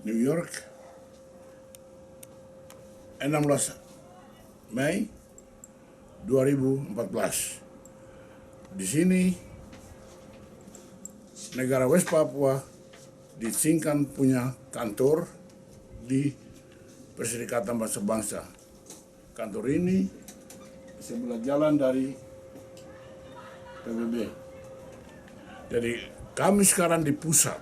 New York, 16 Mei 2014. Di sini negara West Papua disingkan punya kantor di Perserikatan Bangsa-Bangsa. Kantor ini sebelah jalan dari PBB. Jadi kami sekarang di pusat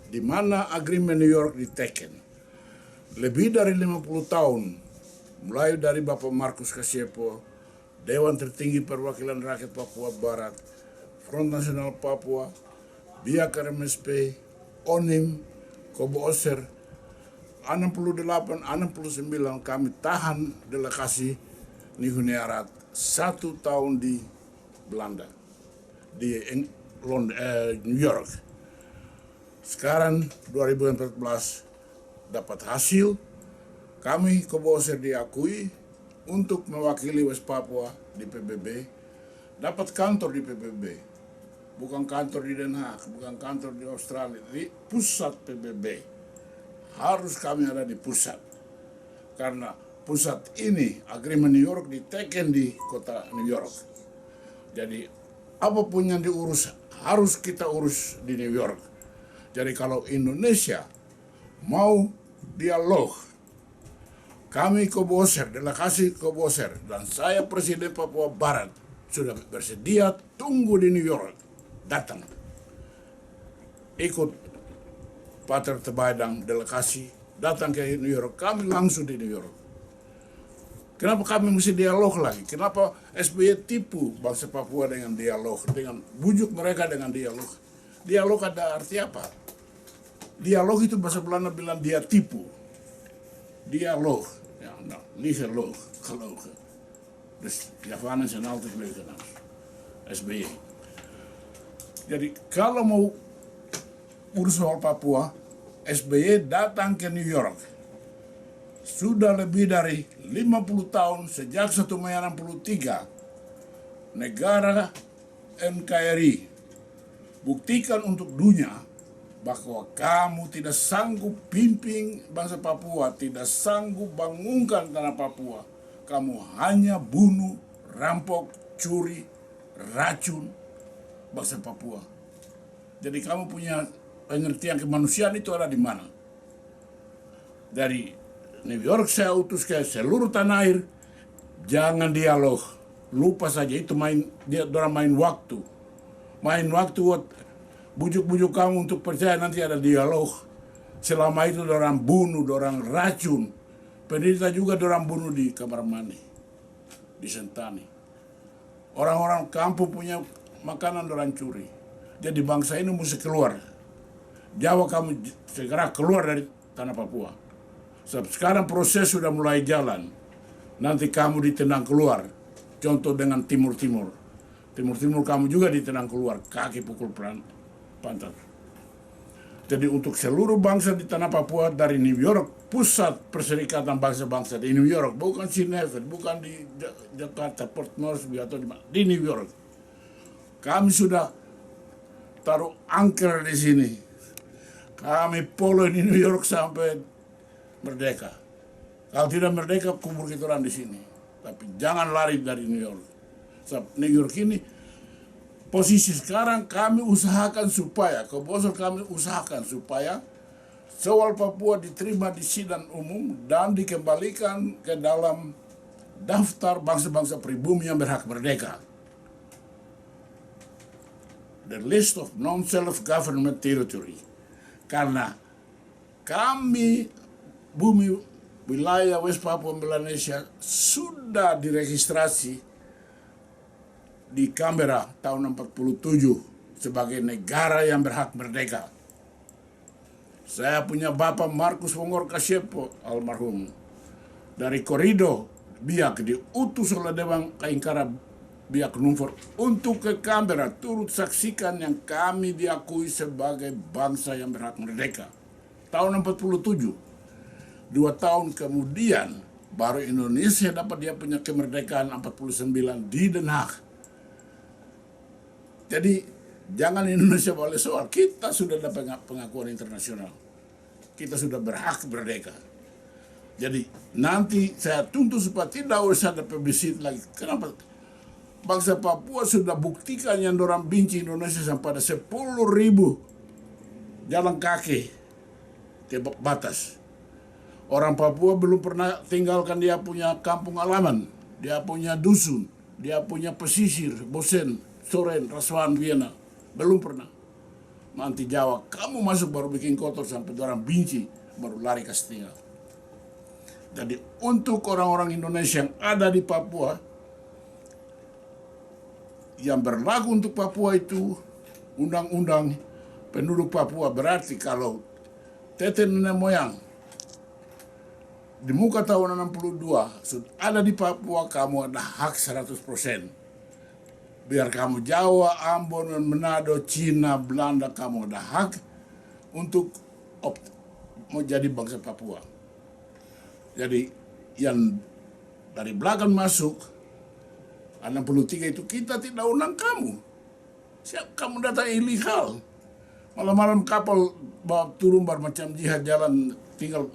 di mana agreement New York diteken. Lebih dari 50 tahun, mulai dari Bapak Marcus Kasiepo, Dewan Tertinggi Perwakilan Rakyat Papua Barat, Front Nasional Papua, BIAK RMSP, ONIM, Kobo Oser, 68, 69 kami tahan delegasi Nihuniarat 1 tahun di Belanda, di New York. Sekarang 2014 dapat hasil, kami Kobo Oser diakui untuk mewakili West Papua di PBB, dapat kantor di PBB, bukan kantor di Den Haag, bukan kantor di Australia, di pusat PBB. Harus kami ada di pusat, karena pusat ini agreement New York diteken di kota New York. Jadi apapun yang diurus harus kita urus di New York. Jadi kalau Indonesia mau dialog, kami Kobo Oser, delegasi Kobo Oser, dan saya Presiden Papua Barat sudah bersedia tunggu di New York. Datang, ikut Pater Tebaidang delegasi datang ke New York, kami langsung di New York. Kenapa kami mesti dialog lagi? Kenapa SBY tipu bangsa Papua dengan dialog, dengan bujuk mereka dengan dialog? Dialog ada arti apa? Dialog itu bahasa Belanda bilang dia tipu. Dialog, ja, nou, liegen gelogen. Dus Javanen zijn altijd leugenaars. SBY. Jadi kalau mau urus soal Papua, SBY datang ke New York. Sudah lebih dari 50 tahun sejak 1 Mei 63, negara NKRI buktikan untuk dunia bahwa kamu tidak sanggup pimpin bangsa Papua, tidak sanggup bangunkan tanah Papua. Kamu hanya bunuh, rampok, curi, racun bangsa Papua. Jadi kamu punya pengertian kemanusiaan itu ada di mana? Dari New York saya utus ke seluruh tanah air, jangan dialog, lupa saja itu dorang main waktu bujuk-bujuk kamu untuk percaya nanti ada dialog. Selama itu dorang bunuh, dorang racun, penderita juga dorang bunuh di kamar mandi, di Sentani. Orang-orang kampung punya makanan dorang curi. Jadi bangsa ini mesti keluar. Jawa kamu segera keluar dari tanah Papua. Sebab sekarang proses sudah mulai jalan. Nanti kamu ditendang keluar. Contoh dengan Timur-Timur. Timur-Timur kamu juga ditendang keluar. Kaki pukul pantat. Jadi untuk seluruh bangsa di tanah Papua dari New York, pusat Perserikatan Bangsa-Bangsa di New York. Bukan Geneva, bukan di Jakarta, Port Moresby atau di New York. Kami sudah taruh anchor di sini. Kami polo di New York sampai merdeka. Kalau tidak merdeka, kubur kita orang di sini. Tapi jangan lari dari New York. Sebab New York ini posisi sekarang kami usahakan supaya, Kobo Oser kami usahakan supaya soal Papua diterima di sidang umum dan dikembalikan ke dalam daftar bangsa-bangsa pribumi yang berhak merdeka. The list of non-self-government territory. Karena kami bumi wilayah West Papua Melanesia sudah diregistrasi di Canberra tahun 47 sebagai negara yang berhak merdeka. Saya punya Bapak Marcus Wongor Kasiepo almarhum dari Korido BIAK diutus oleh Dewan Kaingkara BIAK Numfor untuk ke Canberra turut saksikan yang kami diakui sebagai bangsa yang berhak merdeka. Tahun 47. 2 tahun kemudian baru Indonesia dapat dia punya kemerdekaan 49 di Den Haag. Jadi jangan Indonesia boleh soal, kita sudah dapat pengakuan internasional. kita sudah berhak merdeka. Jadi nanti saya tuntut supaya tidak usah ada publicity lagi. Kenapa? Bangsa Papua sudah buktikan yang orang benci Indonesia sampai ada 10.000 jalan kaki ke batas. Orang Papua belum pernah tinggalkan dia punya kampung halaman, dia punya dusun, dia punya pesisir, Bosen, Soren, Rasuan, Vienna. Belum pernah. Nanti Jawa, kamu masuk baru bikin kotor sampai orang benci, baru lari ke tinggal. Jadi untuk orang-orang Indonesia yang ada di Papua, yang berlaku untuk Papua itu undang-undang penduduk Papua, berarti kalau tete nenek moyang di muka tahun 62 sudah ada di Papua, kamu ada hak 100%. Biar kamu Jawa, Ambon, Manado, Cina, Belanda, kamu ada hak untuk mau jadi bangsa Papua. Jadi yang dari belakang masuk 63 itu kita tidak undang kamu. Siap kamu datang ilegal. Malam-malam kapal bawa turun macam jihad jalan tinggal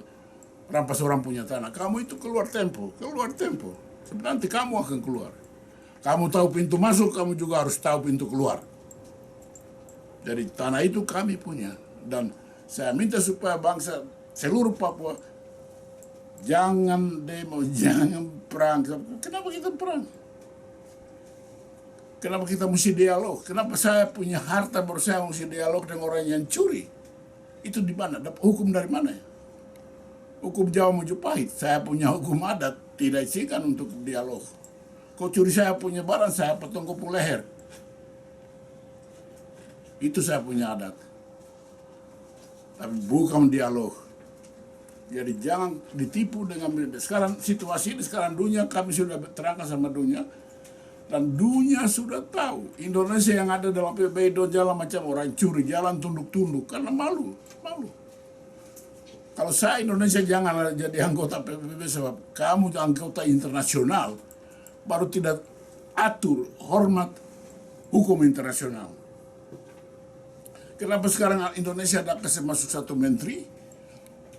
rampas orang punya tanah. Kamu itu keluar tempo. Nanti kamu akan keluar. Kamu tahu pintu masuk, kamu juga harus tahu pintu keluar. Jadi tanah itu kami punya. Dan saya minta supaya bangsa seluruh Papua jangan demo, jangan perang. Kenapa kita perang? Kenapa kita mesti dialog? Kenapa saya punya harta baru saya mesti dialog dengan orang yang curi? Itu di mana? Dapat hukum dari mana? Hukum Jawa Majapahit. Saya punya hukum adat, tidak izinkan untuk dialog. Kau curi saya punya barang, saya potong kopong leher. Itu saya punya adat. Tapi bukan dialog. Jadi jangan ditipu dengan sekarang situasi ini, sekarang dunia kami sudah terangkan sama dunia. Dan dunia sudah tahu Indonesia yang ada dalam PBB jalan macam orang curi, jalan tunduk-tunduk karena malu. Kalau saya Indonesia jangan jadi anggota PBB sebab kamu anggota internasional baru tidak atur hormat hukum internasional. Kenapa sekarang Indonesia ada kasih masuk satu menteri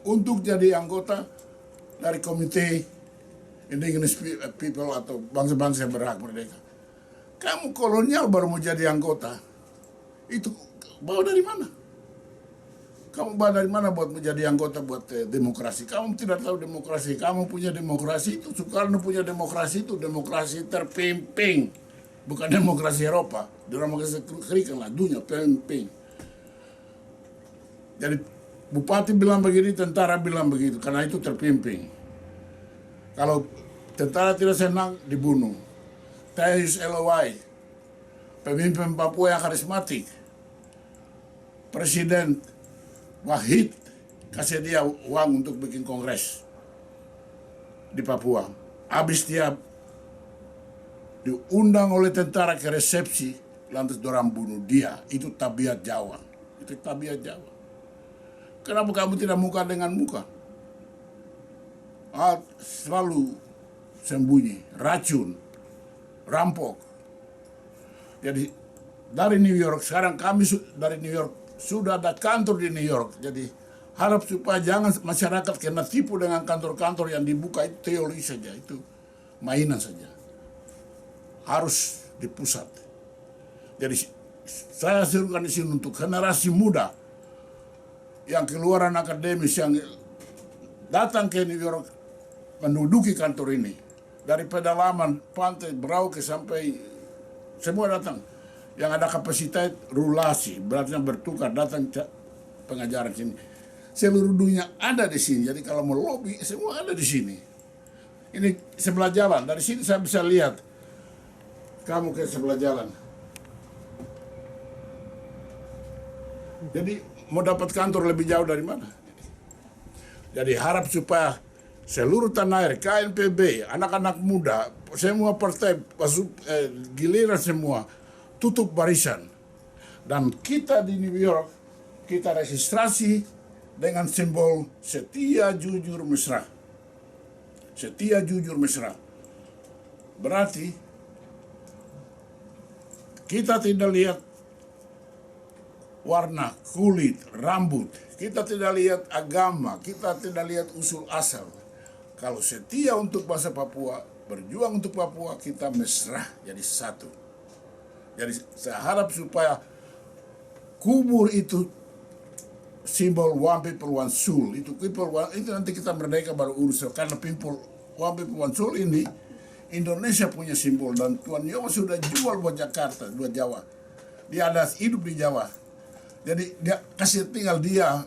untuk jadi anggota dari komite Indigenous People atau bangsa-bangsa yang berhak merdeka? Kamu kolonial baru mau jadi anggota. Itu bawa dari mana? Kamu bawa dari mana buat menjadi anggota buat demokrasi? Kamu tidak tahu demokrasi. Kamu punya demokrasi itu, Soekarno punya demokrasi itu, demokrasi terpimpin. Bukan demokrasi Eropa. Demokrasi kerikan lah, dunia pimpin. Jadi bupati bilang begini, tentara bilang begitu, karena itu terpimpin. Kalau tentara tidak senang, dibunuh. Teis Eloy, pemimpin Papua yang karismatik, Presiden Wahid kasih dia uang untuk bikin kongres di Papua. Habis dia diundang oleh tentara ke resepsi, lantas dorang bunuh dia. Itu tabiat Jawa. Kenapa kamu tidak muka dengan muka? Selalu sembunyi, racun, rampok. Jadi dari New York, sekarang kami dari New York sudah ada kantor di New York. Jadi harap supaya jangan masyarakat kena tipu dengan kantor-kantor yang dibuka, itu teori saja, itu mainan saja. Harus di pusat. Jadi saya serukan di sini untuk generasi muda yang keluaran akademis yang datang ke New York menduduki kantor ini. Dari pedalaman, pantai, Merauke sampai semua datang. Yang ada kapasitas rulasi, berarti bertukar, datang pengajaran sini. Seluruh dunia ada di sini. Jadi kalau mau lobby, semua ada di sini. Ini sebelah jalan. Dari sini saya bisa lihat. Kamu ke sebelah jalan. Jadi mau dapat kantor lebih jauh dari mana? Jadi harap supaya seluruh tanah air, KNPB, anak-anak muda, semua partai, giliran semua, tutup barisan. Dan kita di New York, kita registrasi dengan simbol setia, jujur, mesra. Setia, jujur, mesra. Berarti kita tidak lihat warna kulit, rambut. Kita tidak lihat agama, kita tidak lihat usul asal. Kalau setia untuk bangsa Papua, berjuang untuk Papua, kita mesra jadi satu. Jadi saya harap supaya kubur itu simbol one people one soul, itu nanti kita merdeka baru urus, karena people one people one soul ini Indonesia punya simbol, dan Tuan Yesus sudah jual buat Jakarta, buat Jawa. Dia ada hidup di Jawa, jadi dia kasih tinggal dia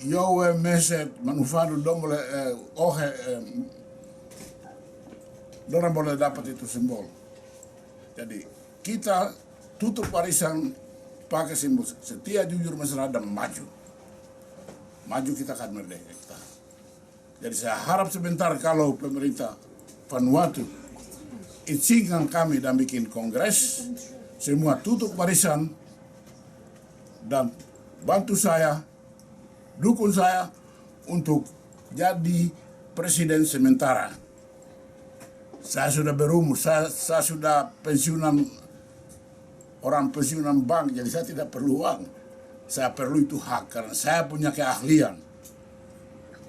Yowe Meset Manufadu dong boleh orang boleh dapat itu simbol. Jadi kita tutup warisan pakai simbol setia, jujur, mesra, dan maju. Maju kita akan merdeka kita. Jadi saya harap sebentar kalau pemerintah Vanuatu izinkan kami dan bikin kongres, semua tutup warisan dan bantu saya, dukung saya untuk jadi presiden sementara. Saya sudah berumur, saya sudah pensiunan, orang pensiunan bank, jadi saya tidak perlu uang. Saya perlu itu hak, karena saya punya keahlian.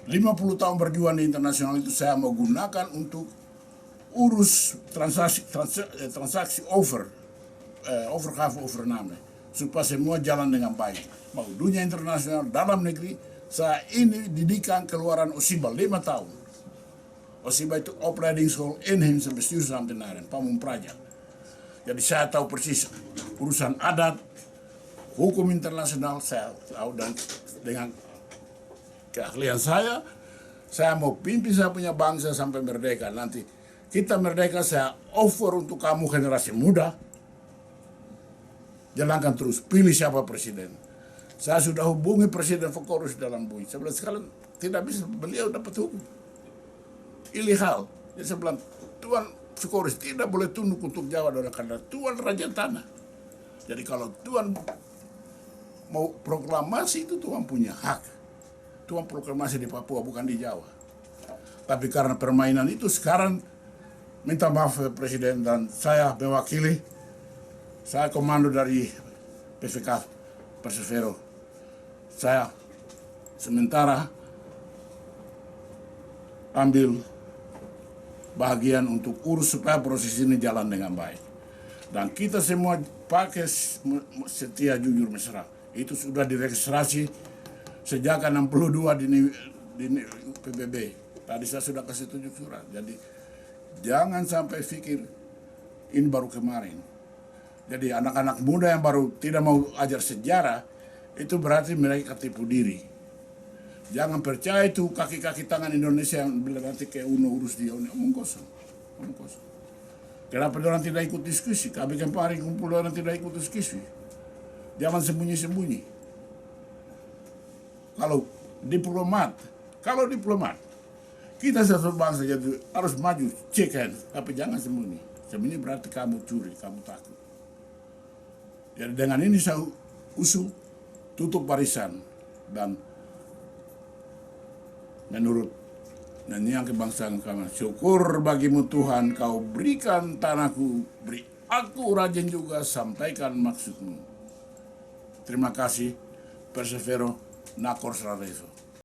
50 tahun berjuang di internasional itu saya mau gunakan untuk urus transaksi overname, supaya semua jalan dengan baik. Mau dunia internasional, dalam negeri, saya ini didikan keluaran OSIBA 5 tahun. OSIBA itu Opleiding School Inheemse Bestuursambtenaren, Pamung Praja. Jadi saya tahu persis urusan adat, hukum internasional saya tahu, dan dengan keahlian saya mau pimpin saya punya bangsa sampai merdeka. Nanti kita merdeka, saya offer untuk kamu generasi muda, jalankan terus, pilih siapa presiden. Saya sudah hubungi Presiden Fokorus dalam bui. Saya bilang sekarang tidak bisa, beliau dapat hukum ilegal. Jadi saya bilang, Tuan Fokorus tidak boleh tunduk untuk Jawa karena Tuan Raja Tanah. Jadi kalau Tuan mau proklamasi itu Tuan punya hak. Tuan proklamasi di Papua, bukan di Jawa. Tapi karena permainan itu sekarang, minta maaf Presiden, dan saya mewakili, saya komando dari PVK Persevero. Saya sementara ambil bagian untuk urus supaya proses ini jalan dengan baik. Dan kita semua pakai setia, jujur, mesra. Itu sudah diregistrasi sejak 62 di PBB. Tadi saya sudah kasih 7 surat. Jadi jangan sampai pikir ini baru kemarin. Jadi anak-anak muda yang baru tidak mau ajar sejarah, itu berarti mereka tipu diri. Jangan percaya itu kaki-kaki tangan Indonesia yang bila nanti ke UNO urus dia, omong kosong. Kenapa orang tidak ikut diskusi? Kami kemarin kumpul orang tidak ikut diskusi. Jangan sembunyi-sembunyi. Kalau diplomat, kita satu bangsa jadi harus maju, cekan, tapi jangan sembunyi. Sembunyi berarti kamu curi, kamu takut. Jadi dengan ini saya usul tutup barisan, dan menurut nyanyian kebangsaan kami, syukur bagimu Tuhan, kau berikan tanahku, beri aku rajin juga sampaikan maksudmu. Terima kasih, Persevero, Nakor Srareso.